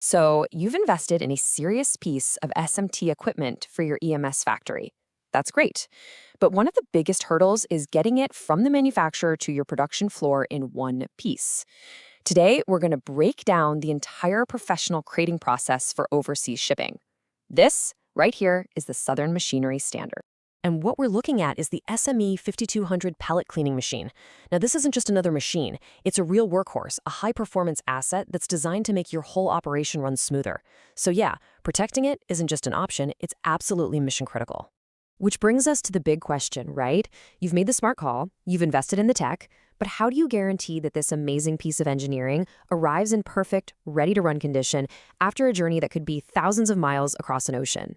So, you've invested in a serious piece of SMT equipment for your EMS factory. That's great. But one of the biggest hurdles is getting it from the manufacturer to your production floor in one piece. Today, we're going to break down the entire professional crating process for overseas shipping. This, right here, is the Southern Machinery Standard. And what we're looking at is the SME 5200 pallet cleaning machine. Now, this isn't just another machine. It's a real workhorse, a high-performance asset that's designed to make your whole operation run smoother. So yeah, protecting it isn't just an option, it's absolutely mission-critical. Which brings us to the big question, right? You've made the smart call, you've invested in the tech, but how do you guarantee that this amazing piece of engineering arrives in perfect, ready-to-run condition after a journey that could be thousands of miles across an ocean?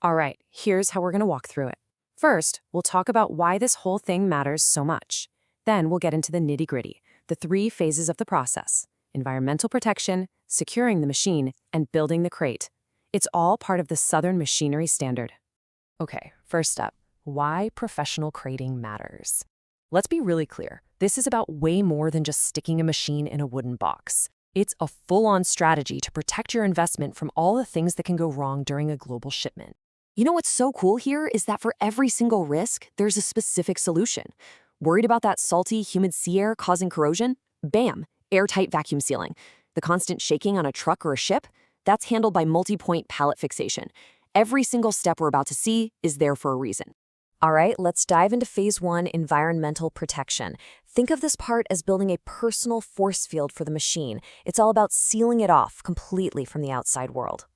All right, here's how we're going to walk through it. First, we'll talk about why this whole thing matters so much. Then we'll get into the nitty-gritty, the 3 phases of the process: environmental protection, securing the machine, and building the crate. It's all part of the Southern Machinery Standard. Okay, first up, why professional crating matters. Let's be really clear. This is about way more than just sticking a machine in a wooden box. It's a full-on strategy to protect your investment from all the things that can go wrong during a global shipment. You know what's so cool here is that for every single risk, there's a specific solution. Worried about that salty, humid sea air causing corrosion? Bam! Airtight vacuum sealing. The constant shaking on a truck or a ship? That's handled by multi-point pallet fixation. Every single step we're about to see is there for a reason. All right, let's dive into phase 1, environmental protection. Think of this part as building a personal force field for the machine. It's all about sealing it off completely from the outside world.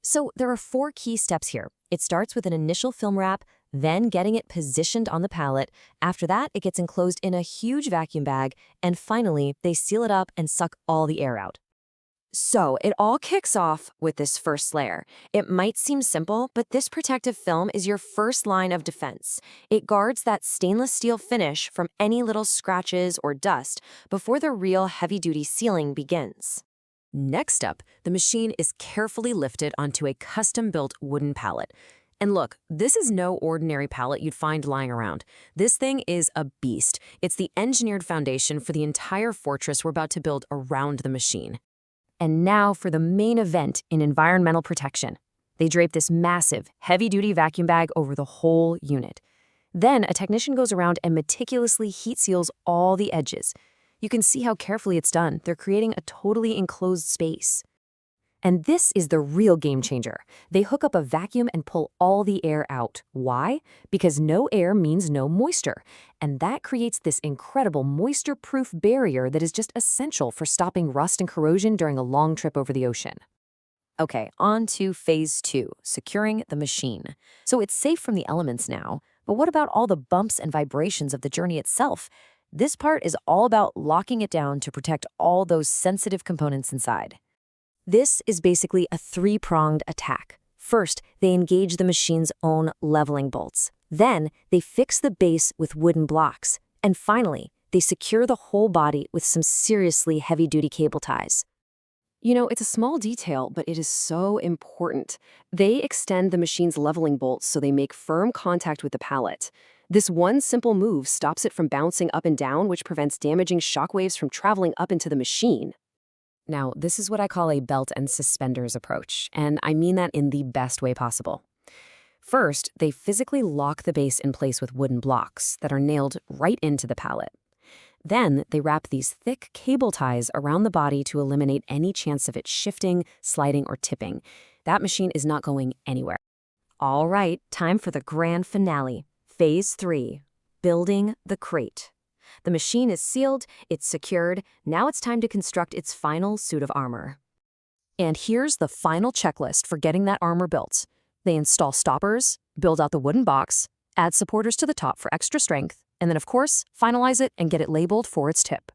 So there are 4 key steps here. It starts with an initial film wrap, then getting it positioned on the pallet. After that, it gets enclosed in a huge vacuum bag, and finally, they seal it up and suck all the air out. So it all kicks off with this first layer. It might seem simple, but this protective film is your first line of defense. It guards that stainless steel finish from any little scratches or dust before the real heavy-duty sealing begins. Next up, the machine is carefully lifted onto a custom-built wooden pallet. And look, this is no ordinary pallet you'd find lying around. This thing is a beast. It's the engineered foundation for the entire fortress we're about to build around the machine. And now for the main event in environmental protection. They drape this massive, heavy-duty vacuum bag over the whole unit. Then a technician goes around and meticulously heat seals all the edges. You can see how carefully it's done. They're creating a totally enclosed space. And this is the real game changer. They hook up a vacuum and pull all the air out. Why? Because no air means no moisture. And that creates this incredible moisture-proof barrier that is just essential for stopping rust and corrosion during a long trip over the ocean. Okay, on to phase 2, securing the machine. So it's safe from the elements now, but what about all the bumps and vibrations of the journey itself? This part is all about locking it down to protect all those sensitive components inside. This is basically a 3-pronged attack. First, they engage the machine's own leveling bolts. Then, they fix the base with wooden blocks. And finally, they secure the whole body with some seriously heavy-duty cable ties. You know, it's a small detail, but it is so important. They extend the machine's leveling bolts so they make firm contact with the pallet. This one simple move stops it from bouncing up and down, which prevents damaging shockwaves from traveling up into the machine. Now, this is what I call a belt and suspenders approach, and I mean that in the best way possible. First, they physically lock the base in place with wooden blocks that are nailed right into the pallet. Then, they wrap these thick cable ties around the body to eliminate any chance of it shifting, sliding, or tipping. That machine is not going anywhere. All right, time for the grand finale. Phase 3, building the crate. The machine is sealed, it's secured, now it's time to construct its final suit of armor. And here's the final checklist for getting that armor built. They install stoppers, build out the wooden box, add supporters to the top for extra strength, and then of course, finalize it and get it labeled for its tip.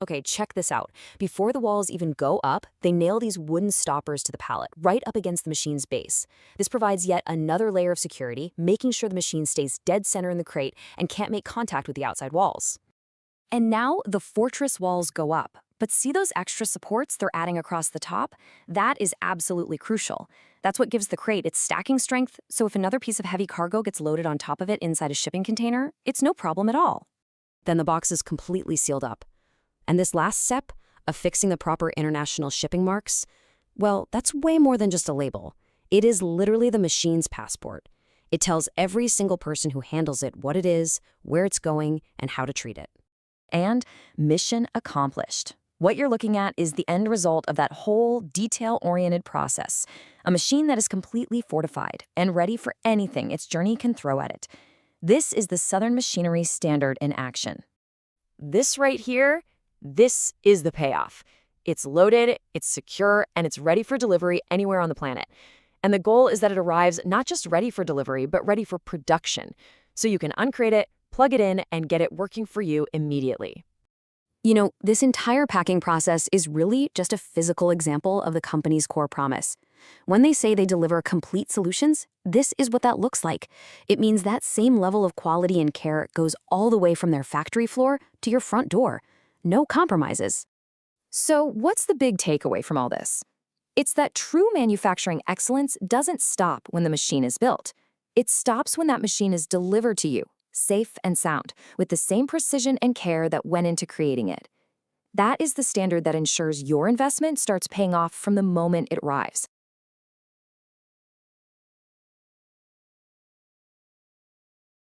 Okay, check this out. Before the walls even go up, they nail these wooden stoppers to the pallet, right up against the machine's base. This provides yet another layer of security, making sure the machine stays dead center in the crate and can't make contact with the outside walls. And now the fortress walls go up. But see those extra supports they're adding across the top? That is absolutely crucial. That's what gives the crate its stacking strength, so if another piece of heavy cargo gets loaded on top of it inside a shipping container, it's no problem at all. Then the box is completely sealed up. And this last step, of fixing the proper international shipping marks, Well, that's way more than just a label. It is literally the machine's passport. It tells every single person who handles it what it is, where it's going, and how to treat it. And mission accomplished. What you're looking at is the end result of that whole detail-oriented process, a machine that is completely fortified and ready for anything its journey can throw at it. This is the Southern Machinery Standard in action. This right here, this is the payoff. It's loaded, it's secure, and it's ready for delivery anywhere on the planet. And the goal is that it arrives not just ready for delivery, but ready for production. So you can uncrate it, plug it in, and get it working for you immediately. You know, this entire packing process is really just a physical example of the company's core promise. When they say they deliver complete solutions, this is what that looks like. It means that same level of quality and care goes all the way from their factory floor to your front door. No compromises. So what's the big takeaway from all this? It's that true manufacturing excellence doesn't stop when the machine is built. It stops when that machine is delivered to you, safe and sound, with the same precision and care that went into creating it. That is the standard that ensures your investment starts paying off from the moment it arrives.